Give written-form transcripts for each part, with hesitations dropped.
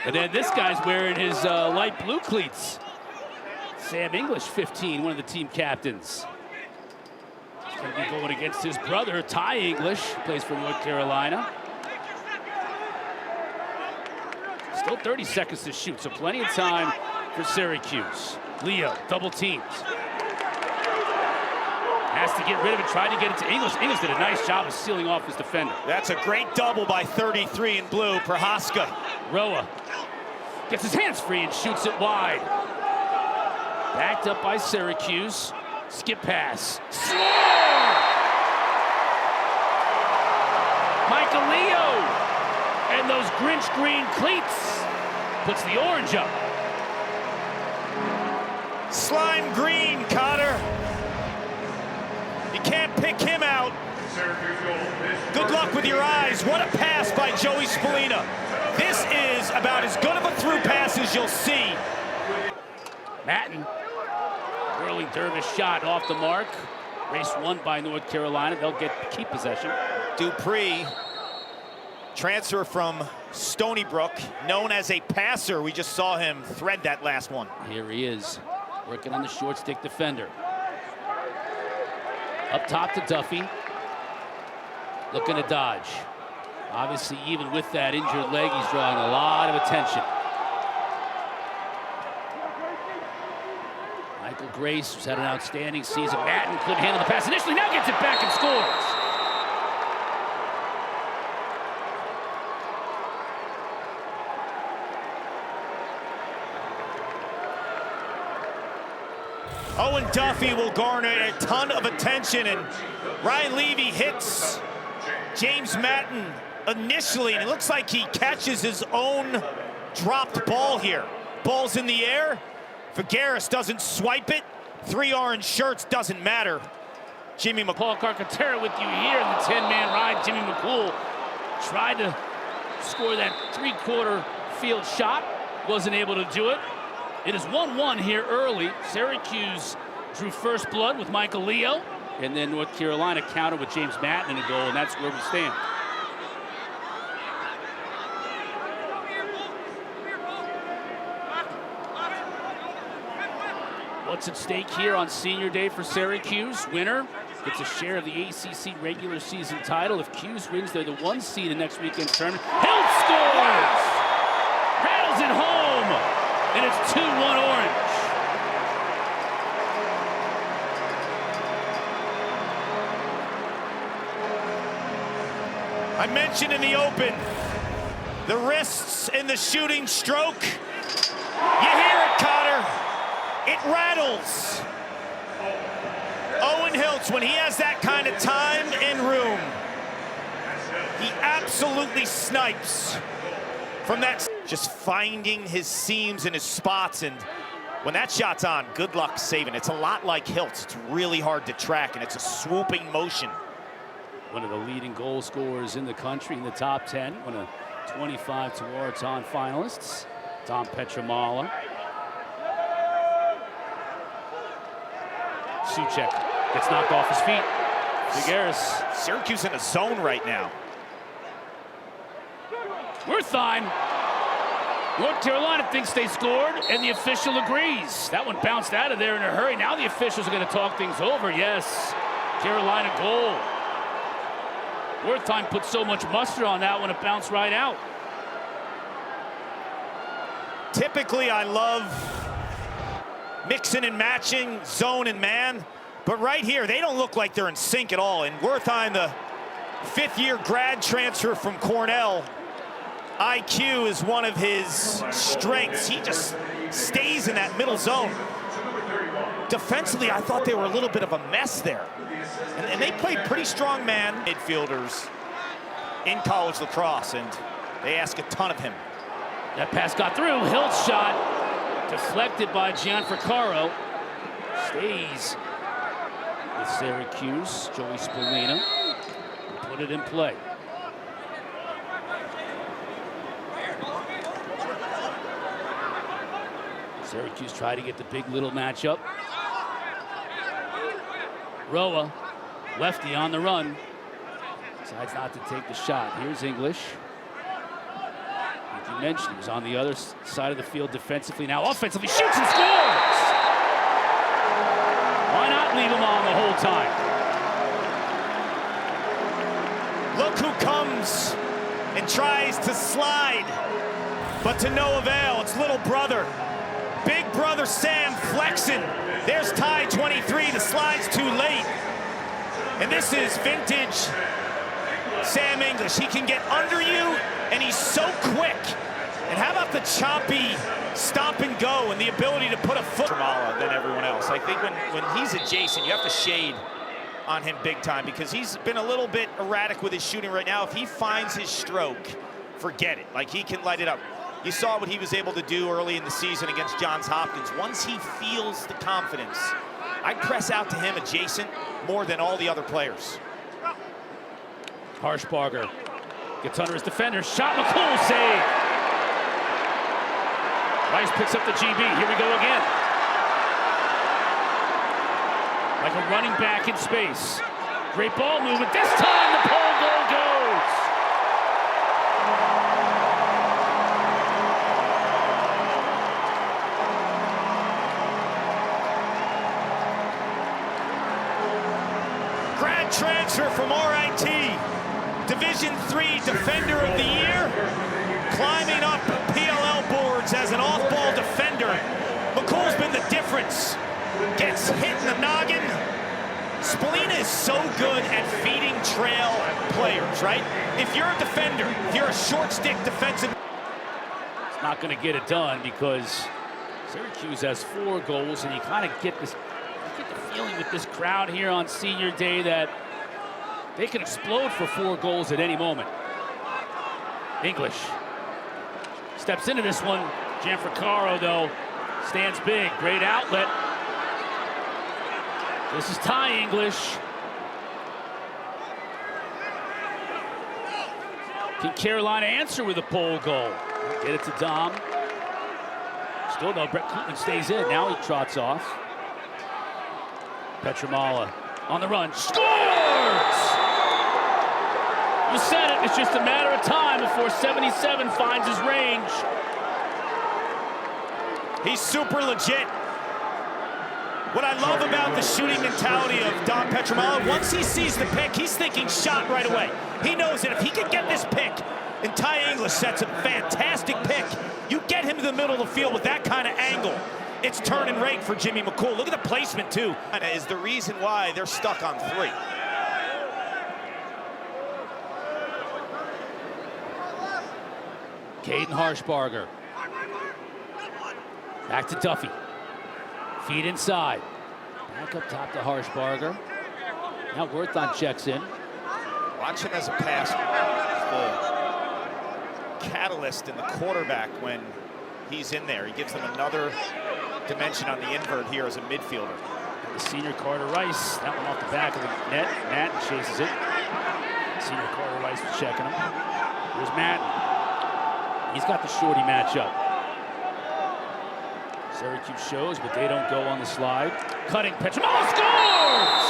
And then this guy's wearing his light blue cleats. Sam English, 15, one of the team captains. He's going to be going against his brother, Ty English, plays for North Carolina. Still 30 seconds to shoot, so plenty of time for Syracuse. Leo, double teams. Has to get rid of it, tried to get it to English. English did a nice job of sealing off his defender. That's a great double by 33 in blue, Prohaska. Roa gets his hands free and shoots it wide. Backed up by Syracuse. Skip pass. Score! Michael Leo. And those Grinch green cleats puts the orange up. Slime green, Cotter. You can't pick him out. Good luck with your eyes. What a pass by Joey Spallina. This is about as good of a through pass as you'll see. Matten, whirling dervish shot off the mark. Race won by North Carolina. They'll keep possession. Dupree, transfer from Stony Brook, known as a passer. We just saw him thread that last one. Here he is, working on the short stick defender. Up top to Duffy. Looking to dodge. Obviously, even with that injured leg, he's drawing a lot of attention. Michael Grace, who's had an outstanding season. Matten couldn't handle the pass initially, now gets it back and scores. Owen Duffy will garner a ton of attention, and Ryan Levy hits James Matten initially, and it looks like he catches his own dropped ball here. Ball's in the air. Figueres doesn't swipe it. 3 orange shirts, doesn't matter. Jimmy Paul Carcaterra with you here in the 10-man ride. Jimmy McCool tried to score that 3-quarter field shot. Wasn't able to do it. It is 1-1 here early. Syracuse drew first blood with Michael Leo, and then North Carolina countered with James Matten in a goal, and that's where we stand. What's at stake here on senior day for Syracuse? Winner gets a share of the ACC regular season title. If Cuse wins, they're the 1 seed in next weekend's tournament. Hilt scores! Rattles it home! And it's 2-1 Orange. I mentioned in the open, the wrists in the shooting stroke. You hear it, Cotter. It rattles. Owen Hiltz, when he has that kind of time and room, he absolutely snipes from that. Just finding his seams and his spots, and when that shot's on, good luck saving. It's a lot like Hiltz. It's really hard to track, and it's a swooping motion. One of the leading goal scorers in the country, in the top 10. One of 25 Tewaaraton finalists, Tom Petramala. Suchek gets knocked off his feet. Figueres. Syracuse in a zone right now. Wertheim. North Carolina thinks they scored, and the official agrees. That one bounced out of there in a hurry. Now the officials are going to talk things over. Yes, Carolina goal. Wertheim put so much muster on that one, it bounced right out. Typically, I love mixing and matching zone and man, but right here, they don't look like they're in sync at all. And Wertheim, the 5th-year grad transfer from Cornell, IQ is one of his strengths. He just stays in that middle zone. Defensively, I thought they were a little bit of a mess there. And they played pretty strong man midfielders in college lacrosse, and they ask a ton of him. That pass got through. Hilt's shot deflected by Gianfrancaro. Stays with Syracuse. Joey Spallina put it in play. Syracuse tried to get the big little matchup. Roa, lefty on the run. Decides not to take the shot. Here's English. mentioned, he was on the other side of the field defensively. Now offensively, shoots and scores! Why not leave him on the whole time? Look who comes and tries to slide, but to no avail. It's little brother. Big brother Sam flexing. There's tie 23. The slide's too late. And this is vintage Sam English. He can get under you, and he's so quick. And how about the choppy stop and go and the ability to put a foot than everyone else? I think when he's adjacent, you have to shade on him big time because he's been a little bit erratic with his shooting right now. If he finds his stroke, forget it. Like, he can light it up. You saw what he was able to do early in the season against Johns Hopkins. Once he feels the confidence, I'd press out to him adjacent more than all the other players. Harshbarger gets under his defender. Shot, McCool, save. Rice picks up the GB. Here we go again. Like a running back in space. Great ball movement. This time the pole goal goes. Grad transfer from RIT. Division III Defender of the Year. Climbing up PLL boards as an off-ball defender. McCool's been the difference. Gets hit in the noggin. Spallina is so good at feeding trail players, right? If you're a defender, if you're a short stick defensive. It's not going to get it done because Syracuse has 4 goals, and you kind of get the feeling with this crowd here on senior day that they can explode for 4 goals at any moment. English steps into this one. Gianfrancaro, though, stands big. Great outlet. This is Ty English. Can Carolina answer with a pole goal? Get it to Dom. Still, though, Brett Koopman stays in. Now he trots off. Petramala on the run. Scores! You said it. It's just a matter of time before 77 finds his range. He's super legit. What I love about the shooting mentality of Don Petramala, once he sees the pick, he's thinking shot right away. He knows that if he can get this pick, and Ty English sets a fantastic pick, you get him to the middle of the field with that kind of angle. It's turn and rake for Jimmy McCool. Look at the placement, too. Is the reason why they're stuck on 3. Caden Harshbarger. Back to Duffy. Feed inside. Back up top to Harshbarger. Now Worthon checks in. Watch him as a passer. The catalyst in the quarterback when he's in there. He gives them another dimension on the invert here as a midfielder. The senior Carter Rice. That one off the back of the net. Madden chases it. Senior Carter Rice was checking him. Here's Madden. He's got the shorty matchup. Syracuse shows, but they don't go on the slide. Cutting, Petramala scores!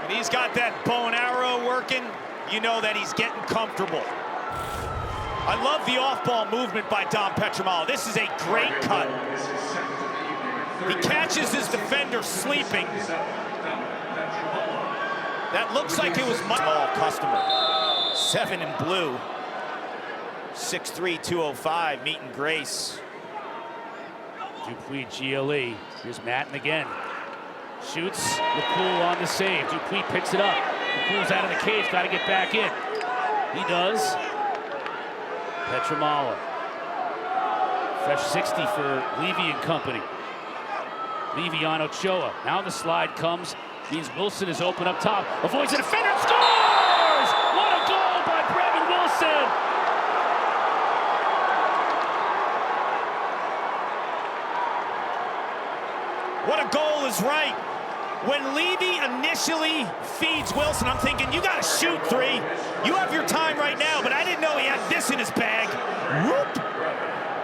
And he's got that bow and arrow working. You know that he's getting comfortable. I love the off-ball movement by Dom Petramala. This is a great cut. He catches his defender sleeping. That looks like it was my customer. 7 in blue. 6'3", 205, meeting Grace. Dupuis, GLE. Here's Madden again. Shoots. McCool on the save. Dupuis picks it up. McCool's out of the cage. Got to get back in. He does. Petramala. Fresh 60 for Levy and company. Levy on Ochoa. Now the slide comes. Means Wilson is open up top. Avoids the defender. Scores! What a goal by Brevin Wilson! What a goal is right. When Levy initially feeds Wilson, I'm thinking, you got to shoot 3. You have your time right now, but I didn't know he had this in his bag. Whoop!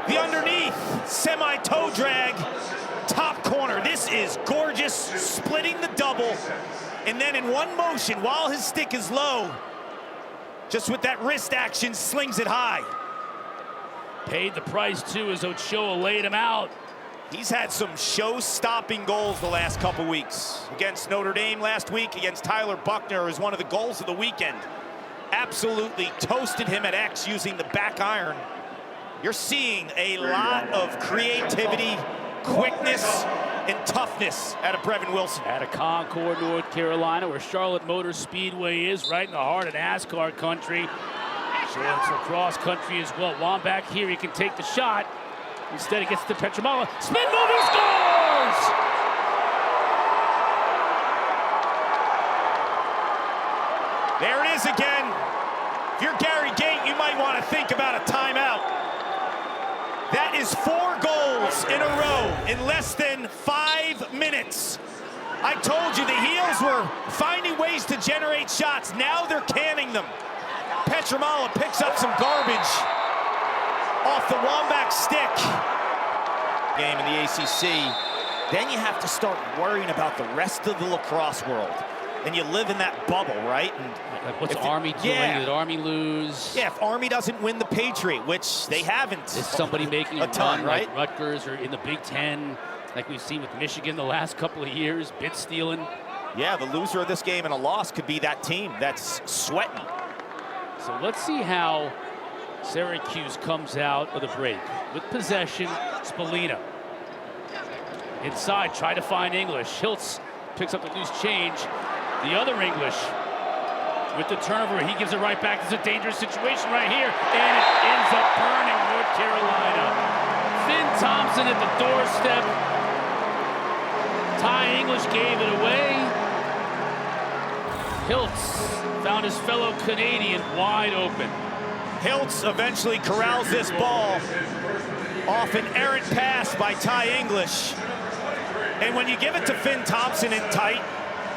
The underneath, semi-toe drag, top corner. This is gorgeous, splitting the double. and then in one motion, while his stick is low, just with that wrist action, slings it high. Paid the price, too, as Ochoa laid him out. He's had some show-stopping goals the last couple weeks. Against Notre Dame last week, against Tyler Buckner is one of the goals of the weekend. Absolutely toasted him at X using the back iron. You're seeing a lot of creativity, quickness, and toughness out of Brevin Wilson. Out of Concord, North Carolina, where Charlotte Motor Speedway is, right in the heart of NASCAR country. So it's for cross country as well. Wambach here, he can take the shot. Instead, he gets to Petramala. Spin move, he scores! There it is again. If you're Gary Gait, you might want to think about a timeout. That is 4 goals in a row in less than 5 minutes. I told you the Heels were finding ways to generate shots. Now they're canning them. Petramala picks up some garbage off the Wambach stick. Game in the ACC. Then you have to start worrying about the rest of the lacrosse world. And you live in that bubble, right? And what's Army doing? Did Army lose? Yeah, if Army doesn't win the Patriot, which they haven't. Is somebody making a ton, run right? like Rutgers or in the Big Ten, like we've seen with Michigan the last couple of years, bit stealing? Yeah, the loser of this game and a loss could be that team that's sweating. So let's see how Syracuse comes out of the break. With possession, Spallina. Inside, try to find English. Hiltz picks up the loose change. The other English with the turnover, he gives it right back. It's a dangerous situation right here, and it ends up burning North Carolina. Finn Thompson at the doorstep. Ty English gave it away. Hiltz found his fellow Canadian wide open. Hiltz eventually corrals this ball off an errant pass by Ty English. And when you give it to Finn Thompson in tight,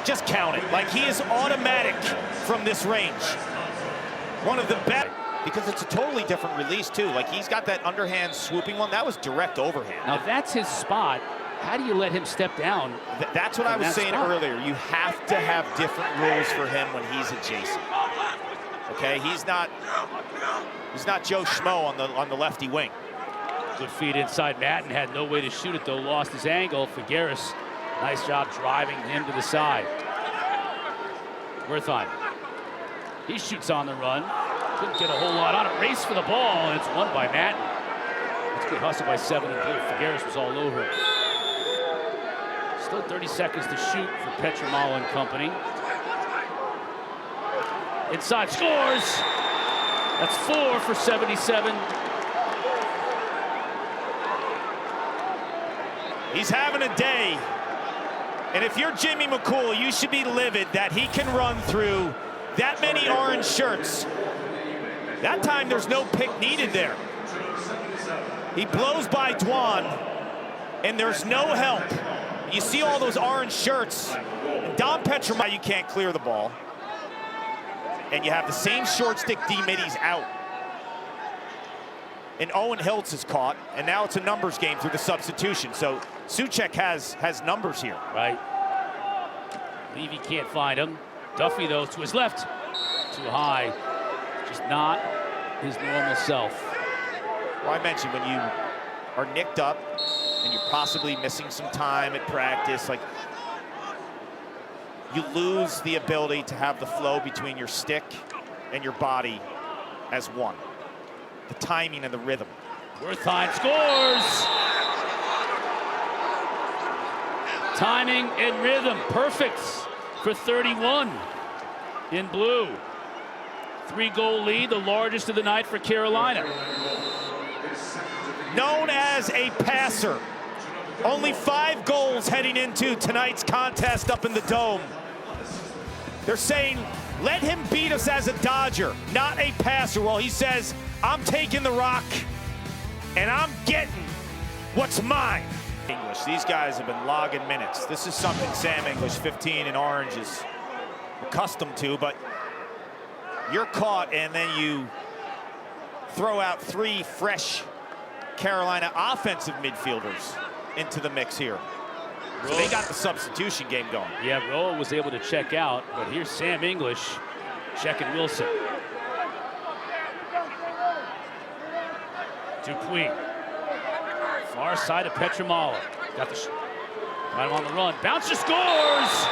just count it. Like, he is automatic from this range. One of the best, because it's a totally different release too. Like, he's got that underhand swooping one. That was direct overhand. Now that's his spot. How do you let him step down? That's what I was saying earlier. You have to have different rules for him when he's adjacent. Okay, he's not Joe Schmo on the lefty wing. Good feed inside. Madden had no way to shoot it though. Lost his angle. Figueres, nice job driving him to the side. Wertheim. He shoots on the run. Couldn't get a whole lot on it. Race for the ball, and it's won by Madden. It's good hustle by 7 and blue. Figueres was all over him. Still 30 seconds to shoot for Petramala and company. Inside, scores! That's 4 for 77. He's having a day. And if you're Jimmy McCool, you should be livid that he can run through that many orange shirts. That time there's no pick needed there. He blows by Dwan, and there's no help. You see all those orange shirts. Dom Petramala, you can't clear the ball. And you have the same short stick D-Middies out. And Owen Hiltz is caught, and now it's a numbers game through the substitution. So Suchek has numbers here. Right. Levy can't find him. Duffy, though, to his left. Too high. Just not his normal self. Well, I mentioned when you are nicked up and you're possibly missing some time at practice, like, you lose the ability to have the flow between your stick and your body as one. The timing and the rhythm. Wertheim scores! Timing and rhythm, perfect for 31 in blue. 3-goal lead, the largest of the night for Carolina. Known as a passer. Only 5 goals heading into tonight's contest up in the Dome. They're saying, let him beat us as a Dodger, not a passer. Well, he says, I'm taking the rock, and I'm getting what's mine. English, these guys have been logging minutes. This is something Sam English, 15 in orange, is accustomed to, but you're caught, and then you throw out 3 fresh Carolina offensive midfielders into the mix here. So they got the substitution game going. Yeah, Roa was able to check out, but here's Sam English checking Wilson. Dupuis. Far side of Petramala. Got the right on the run. Bouncer scores!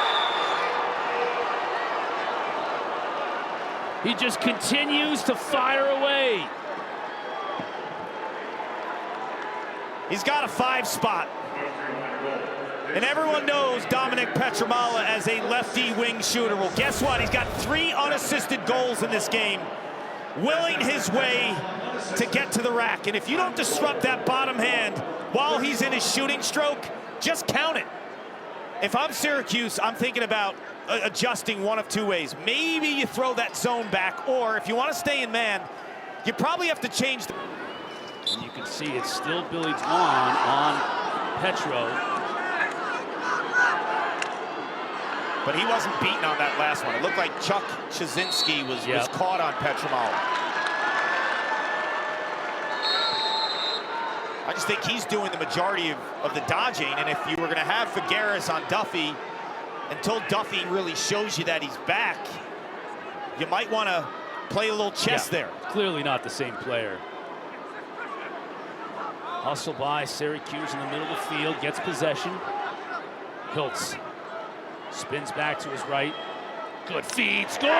He just continues to fire away. He's got a 5 spot. And everyone knows Dominic Petramala as a lefty wing shooter. Well, guess what? He's got 3 unassisted goals in this game, willing his way to get to the rack. And if you don't disrupt that bottom hand while he's in his shooting stroke, just count it. If I'm Syracuse, I'm thinking about adjusting one of 2 ways. Maybe you throw that zone back, or if you want to stay in man, you probably have to change the... And you can see it's still Billy Dwan on Petro. But he wasn't beaten on that last one. It looked like Chuck Chazinski was caught on Petramala. I just think he's doing the majority of the dodging, and if you were going to have Figueres on Duffy, until Duffy really shows you that he's back, you might want to play a little chess there. Clearly not the same player. Hustle by Syracuse in the middle of the field, gets possession. Hiltz spins back to his right. Good feed, score!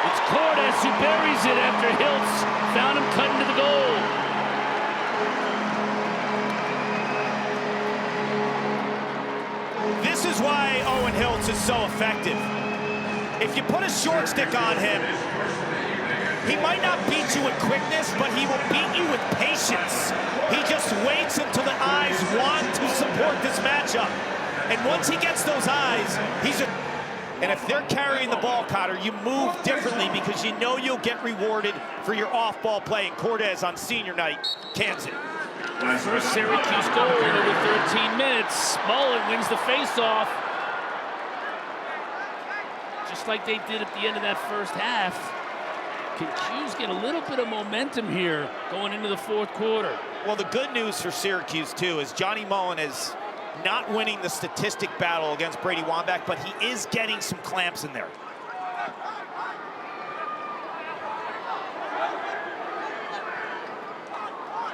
It's Cordes who buries it after Hiltz found him cutting to the goal. This is why Owen Hiltz is so effective. If you put a short stick on him, he might not beat you with quickness, but he will beat you with patience. He just waits until the eyes want to support this matchup. And once he gets those eyes, and if they're carrying the ball, Cotter, you move differently because you know you'll get rewarded for your off-ball play. And Cordes on senior night cans it. First Syracuse goal in over 13 minutes. Mullen wins the faceoff. Just like they did at the end of that first half. Can 'Cuse get a little bit of momentum here going into the 4th quarter? Well, the good news for Syracuse, too, is Johnny Mullen is not winning the statistic battle against Brady Wambach, but he is getting some clamps in there.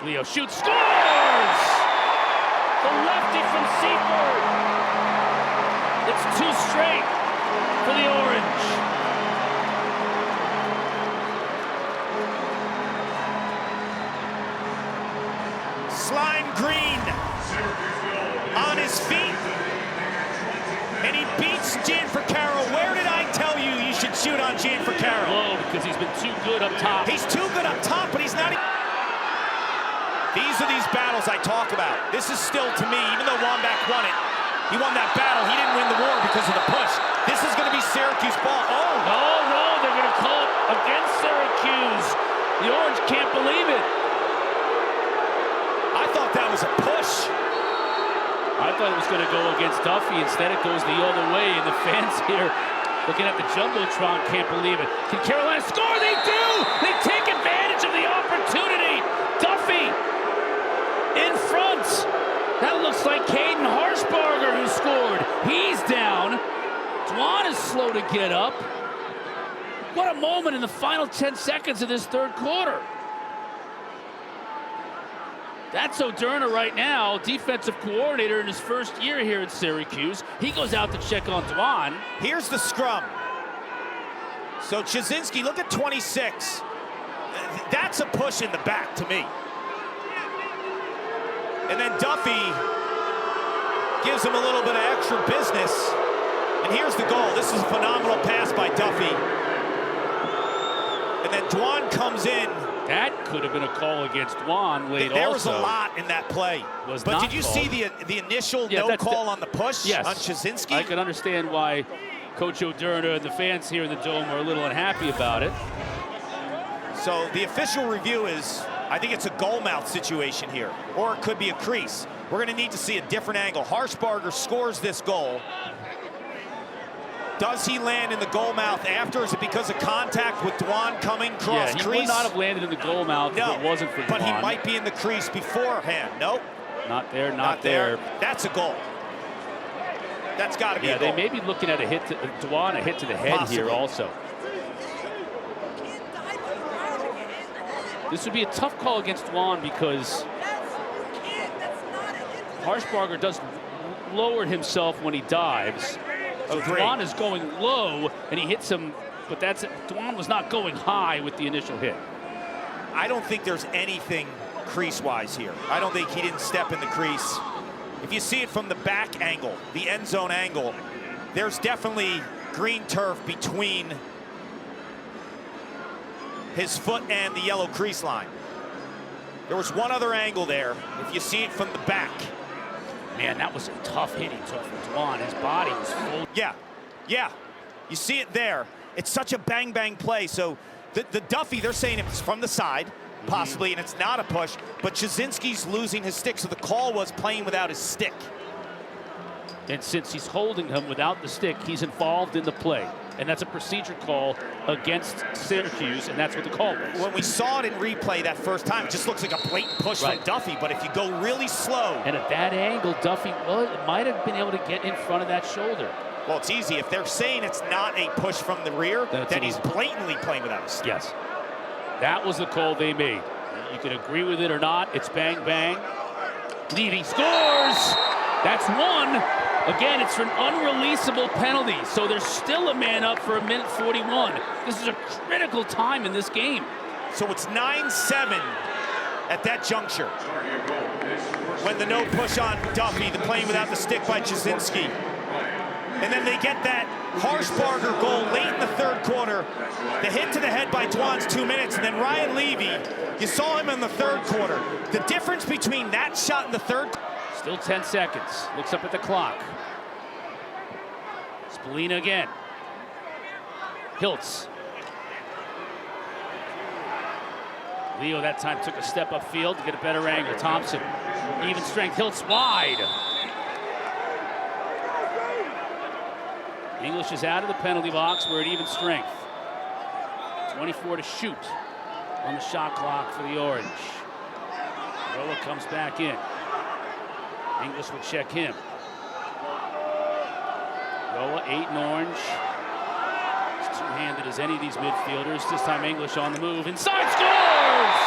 Leo shoots, scores! The lefty from Seaford. It's 2 straight for the Orange. Slime Green on his feet, and he beats Gianfrancaro. Where did I tell you you should shoot on Gianfrancaro? Low, because he's been too good up top. He's too good up top, but he's not. These are these battles I talk about. This is still, to me, even though Wambach won it, he won that battle. He didn't win the war because of the push. This is going to be Syracuse ball. Oh! No, they're going to call it against Syracuse. The Orange can't believe it. I thought that was a push. I thought it was going to go against Duffy. Instead, it goes the other way, and the fans here looking at the Jumbotron can't believe it. Can Carolina score? They do! They take advantage of the opportunity. Duffy in front. That looks like Caden Harshbarger who scored. He's down. Dwan is slow to get up. What a moment in the final 10 seconds of this 3rd quarter. That's O'Derna right now, defensive coordinator in his first year here at Syracuse. He goes out to check on Dwan. Here's the scrum. So Chazinski, look at 26. That's a push in the back to me. And then Duffy gives him a little bit of extra business. And here's the goal. This is a phenomenal pass by Duffy. And then Dwan comes in. That could have been a call against Dwan late. There was a lot in that play. But did you see the initial no call on the push on Chazinski? I can understand why Coach O'Derna and the fans here in the Dome were a little unhappy about it. So the official review is, I think it's a goal mouth situation here, or it could be a crease. We're going to need to see a different angle. Harshbarger scores this goal. Does he land in the goal mouth after? Is it because of contact with Dwan coming cross crease? He would not have landed in the goal mouth if it wasn't for Dwan. But he might be in the crease beforehand. Nope. Not there, not there. That's a goal. That's got to be a goal. Yeah, they may be looking at a hit to Dwan, a hit to the head here also. This would be a tough call against Dwan because Harshbarger does lower himself when he dives. So Dwan is going low and he hits him, but Dwan was not going high with the initial hit. I don't think there's anything crease-wise here. I don't think he didn't step in the crease. If you see it from the back angle, the end zone angle, there's definitely green turf between his foot and the yellow crease line. There was one other angle there. If you see it from the back. Man, that was a tough hit he took from Dwan. His body was full. Yeah. You see it there. It's such a bang-bang play. So the Duffy, they're saying it's from the side, possibly, and it's not a push, but Jasinski's losing his stick, so the call was playing without his stick. And since he's holding him without the stick, he's involved in the play. And that's a procedure call against Syracuse, and that's what the call was. When we saw it in replay that first time, it just looks like a blatant push from Duffy, but if you go really slow. And at that angle, Duffy might have been able to get in front of that shoulder. Well, it's easy. If they're saying it's not a push from the rear, then he's blatantly playing without a stick. Yes. That was the call they made. You can agree with it or not. It's bang, bang. Levy scores! That's one. Again, it's for an unreleasable penalty, so there's still a man up for 1:41. This is a critical time in this game. So it's 9-7 at that juncture. When the no push on Duffy, the playing without the stick by Jasinski. And then they get that Harshbarger goal late in the third quarter. The hit to the head by Dwan's 2 minutes, and then Ryan Levy, you saw him in the third quarter. The difference between that shot in the third. Still 10 seconds. Looks up at the clock. Spallina again. Hiltz. Leo that time took a step upfield to get a better angle. Thompson, even strength. Hiltz wide. English is out of the penalty box. We're at even strength. 24 to shoot on the shot clock for the Orange. Roa comes back in. English would check him. Roa, 8 in Orange. As two-handed as any of these midfielders. This time English on the move. Inside, scores!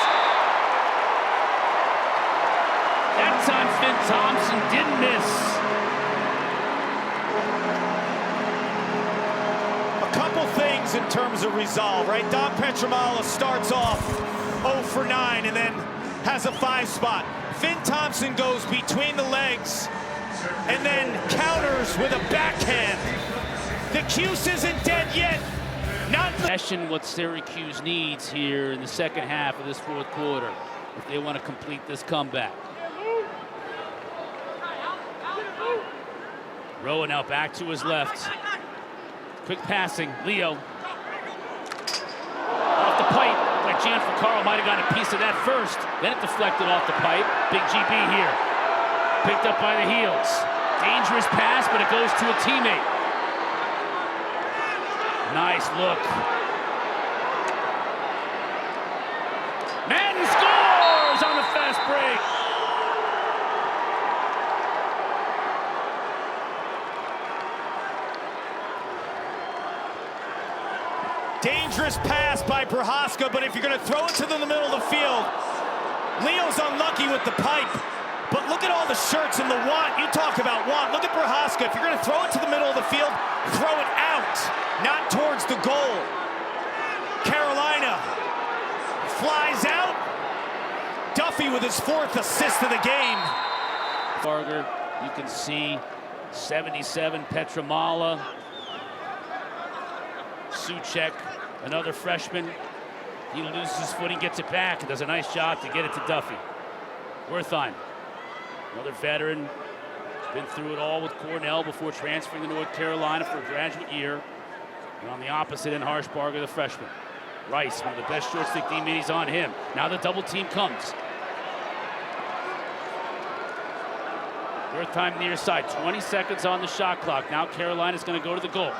That time Finn Thompson didn't miss. A couple things in terms of resolve, right? Don Petramala starts off 0 for 9 and then has a 5 spot. Finn Thompson goes between the legs and then counters with a backhand. The Cuse isn't dead yet. Not Possession, what Syracuse needs here in the second half of this fourth quarter if they want to complete this comeback. Roa now back to his left. Quick passing, Leo. Off the pipe, like Gianfrancaro might have gotten a piece of that first. Then it deflected off the pipe. Big GB here. Picked up by the heels. Dangerous pass, but it goes to a teammate. Nice look. Madden scores on the fast break. dangerous pass by Prohaska, but if you're going to throw it to the middle of the field, Leo's unlucky with the pipe. But look at all the shirts and the want. You talk about want. Look at Prohaska. If you're going to throw it to the middle of the field, throw it out, not towards the goal. Carolina flies out. Duffy with his 4th assist of the game. Barger, you can see 77 Petramala. Suchek, another freshman. He loses his footing, gets it back, and does a nice job to get it to Duffy. Wertheim, another veteran. He's been through it all with Cornell before transferring to North Carolina for a graduate year. And on the opposite end, Harshbarger, the freshman. Rice, one of the best short stick D minis on him. Now the double team comes. Wertheim near side, 20 seconds on the shot clock. Now Carolina's going to go to the goal.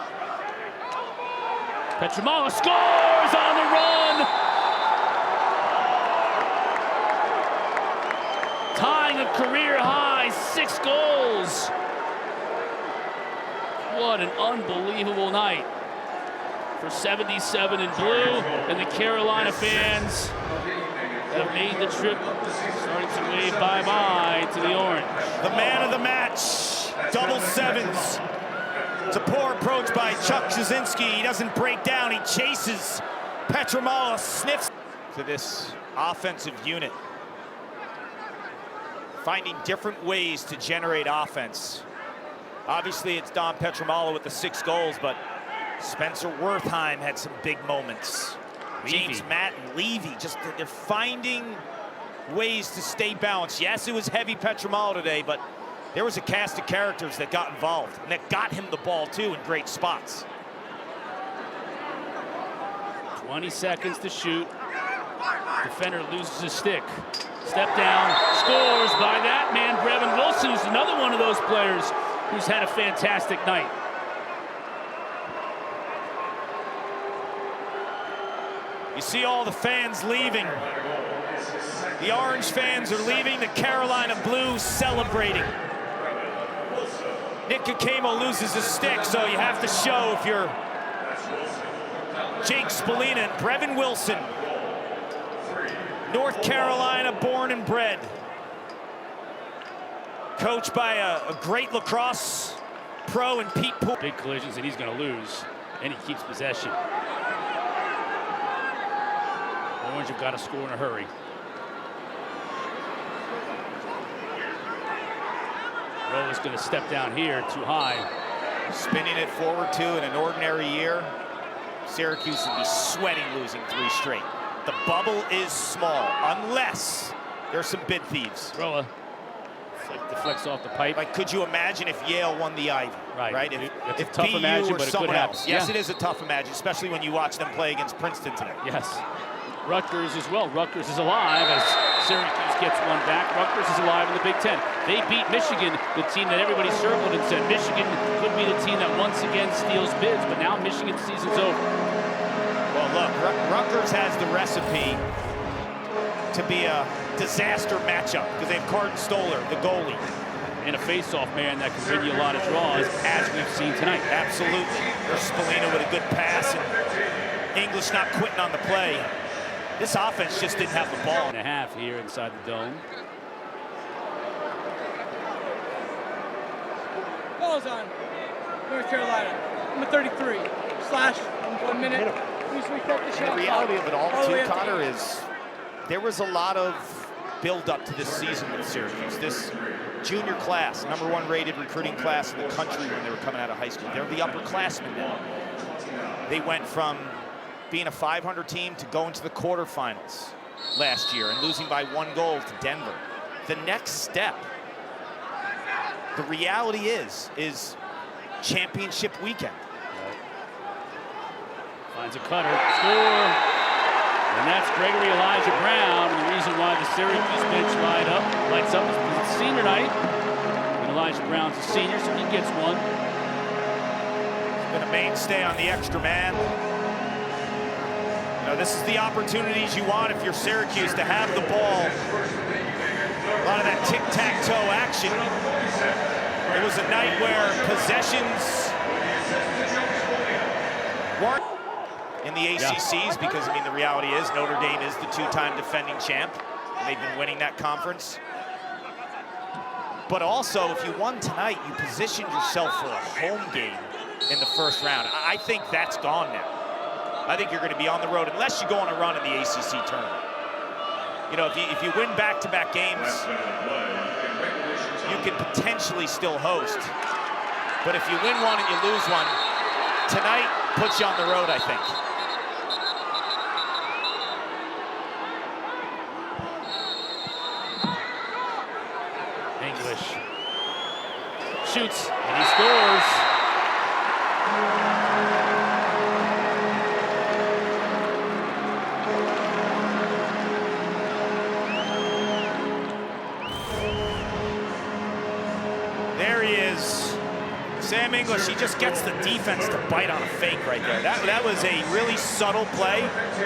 Petramala scores on the run! Tying a career high 6 goals. What an unbelievable night for 77 in blue, and the Carolina fans have made the trip, starting to wave bye-bye to the orange. The man of the match, double sevens. It's a poor approach by Chuck Jasinski. He doesn't break down, he chases. Petramala sniffs to this offensive unit. Finding different ways to generate offense. Obviously, it's Don Petramala with the 6 goals, but Spencer Wertheim had some big moments. James Matt and Levy, just they're finding ways to stay balanced. Yes, it was heavy Petramala today, but there was a cast of characters that got involved and that got him the ball too in great spots. 20 seconds to shoot. Defender loses his stick. Step down, scores by that man, Brevin Wilson, who's another one of those players who's had a fantastic night. You see all the fans leaving. The orange fans are leaving, the Carolina Blues celebrating. Nick Kakemo loses his stick, so you have to show if you're Jake Spallina and Brevin Wilson. North Carolina born and bred. Coached by a great lacrosse pro in Pete Poole. Big collisions, and he's going to lose, and he keeps possession. Orange have got to score in a hurry. Rolla's going to step down here too high. Spinning it forward too. In an ordinary year, Syracuse would be sweating losing 3 straight. The bubble is small, unless there's some bid thieves. Rolla deflects off the pipe. Like, could you imagine if Yale won the Ivy? Right. If a tough BU imagine, or but it could someone happen. else. Yes, it is a tough imagine, especially when you watch them play against Princeton today. Yes. Rutgers as well. Rutgers is alive as Syracuse gets one back. Rutgers is alive in the Big Ten. They beat Michigan, the team that everybody circled and said Michigan could be the team that once again steals bids, but now Michigan's season's over. Well, look, Rutgers has the recipe to be a disaster matchup because they have Carden Stoller, the goalie. And a face-off man that can win you a lot of draws, as we've seen tonight. Absolutely. There's Spallina with a good pass, and English not quitting on the play. This offense just didn't have the ball. And a half here inside the dome. Ball's on. North Carolina. Number 33. Slash. 1 minute. Please recut the shot. The reality of it all, the way too, up Connor, to is there was a lot of build-up to this season with Syracuse. This junior class, #1 rated recruiting class in the country when they were coming out of high school. They're the upperclassmen now. They went from being a 500 team to going to the quarterfinals last year and losing by 1 goal to Denver. The next step, the reality is championship weekend. Finds a cutter, score! And that's Gregory Elijah Brown. And the reason why the Syracuse bench lights up is because it's senior night. And Elijah Brown's a senior, so he gets one. He's been a mainstay on the extra man. You know, this is the opportunities you want if you're Syracuse to have the ball. A lot of that tic-tac-toe action. It was a night where possessions weren't in the ACCs because, I mean, the reality is Notre Dame is the 2-time defending champ. And they've been winning that conference. But also, if you won tonight, you positioned yourself for a home game in the first round. I think that's gone now. I think you're going to be on the road unless you go on a run in the ACC tournament. You know, if you win back-to-back games, you can potentially still host. But if you win one and you lose one, tonight puts you on the road, I think. English shoots, and he scores. There he is. Sam English, he just gets the defense to bite on a fake right there. That was a really subtle play.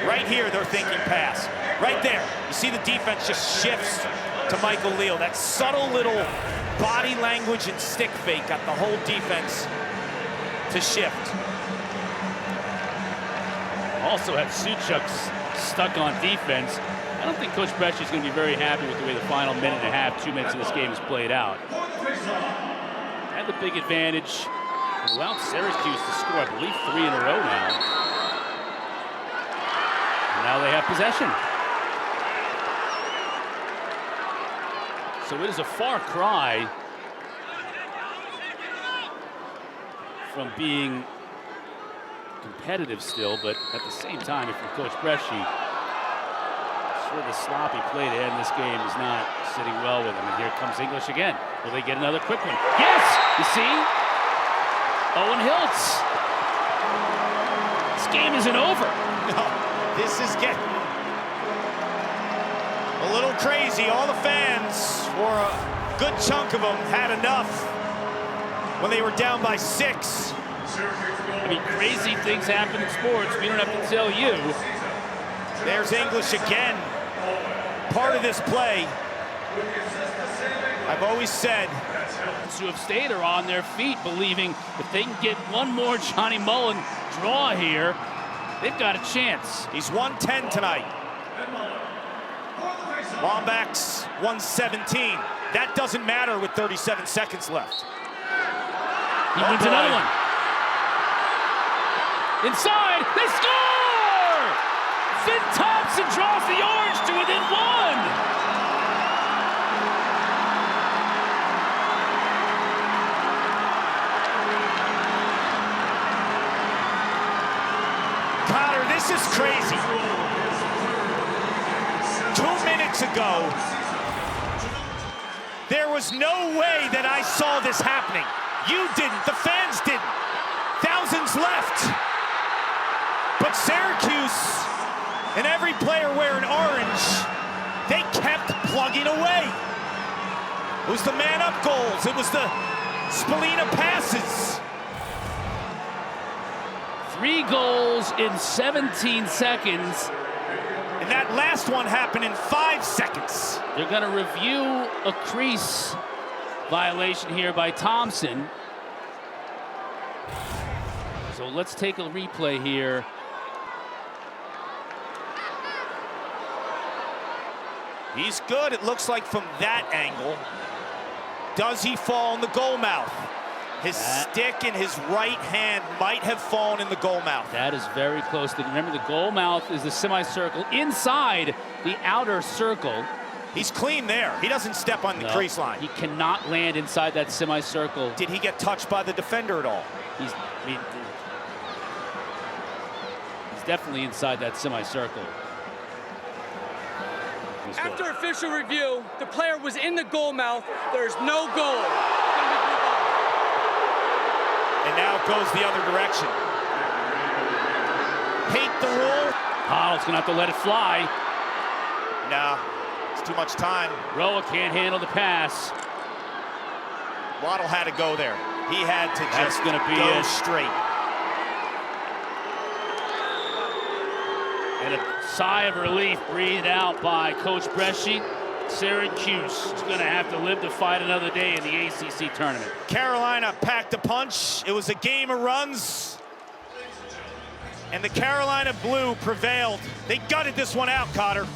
Right here, they're thinking pass. Right there, you see the defense just shifts to Michael Leal. That subtle little body language and stick fake got the whole defense to shift. Also had Suchuk stuck on defense. I don't think Coach Bresci is going to be very happy with the way the final minute and a half, 2 minutes of this game is played out. Had the big advantage. Allowed Syracuse to score, I believe, 3 in a row now. And now they have possession. So it is a far cry from being competitive still, but at the same time, if you're Coach Bresci, sort of the sloppy play they had in this game is not sitting well with him. And here comes English again. Will they get another quick one? Yes! You see? Owen Hiltz. This game isn't over. No, this is getting a little crazy. All the fans, or a good chunk of them, had enough when they were down by 6. I mean, crazy things happen in sports. We don't have to tell you. There's English again. Part of this play, I've always said, who have stayed are on their feet, believing if they can get one more Johnny Mullen draw here, they've got a chance. He's 110 tonight. Wombats 117. That doesn't matter with 37 seconds left. He wins another one. Inside, they score! Finn Thompson draws the Orange to within 1. This is crazy. 2 minutes ago, there was no way that I saw this happening. You didn't, the fans didn't. Thousands left. But Syracuse and every player wearing orange, they kept plugging away. It was the man-up goals. It was the Spallina passes. 3 goals in 17 seconds. And that last one happened in 5 seconds. They're going to review a crease violation here by Thompson. So let's take a replay here. He's good, it looks like, from that angle. Does he fall in the goal mouth? His stick in his right hand might have fallen in the goal mouth. That is very close. Remember, the goal mouth is the semicircle inside the outer circle. He's clean there. He doesn't step on the crease line. He cannot land inside that semicircle. Did he get touched by the defender at all? He's definitely inside that semicircle. After official review, the player was in the goal mouth. There's no goal. And now it goes the other direction. Hate the rule. Hoddle's gonna have to let it fly. No, it's too much time. Roa can't handle the pass. Waddle had to go there. He had to just gonna be go it. straight. And a sigh of relief breathed out by Coach Bresci. Syracuse is going to have to live to fight another day in the ACC tournament. Carolina packed a punch. It was a game of runs. And the Carolina Blue prevailed. They gutted this one out, Cotter.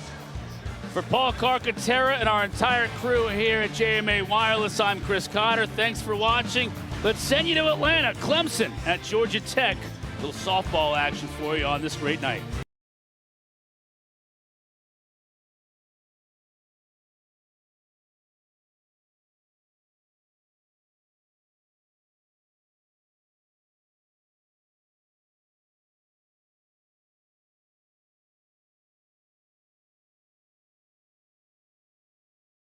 For Paul Carcaterra and our entire crew here at JMA Wireless, I'm Chris Cotter. Thanks for watching. Let's send you to Atlanta. Clemson at Georgia Tech. A little softball action for you on this great night.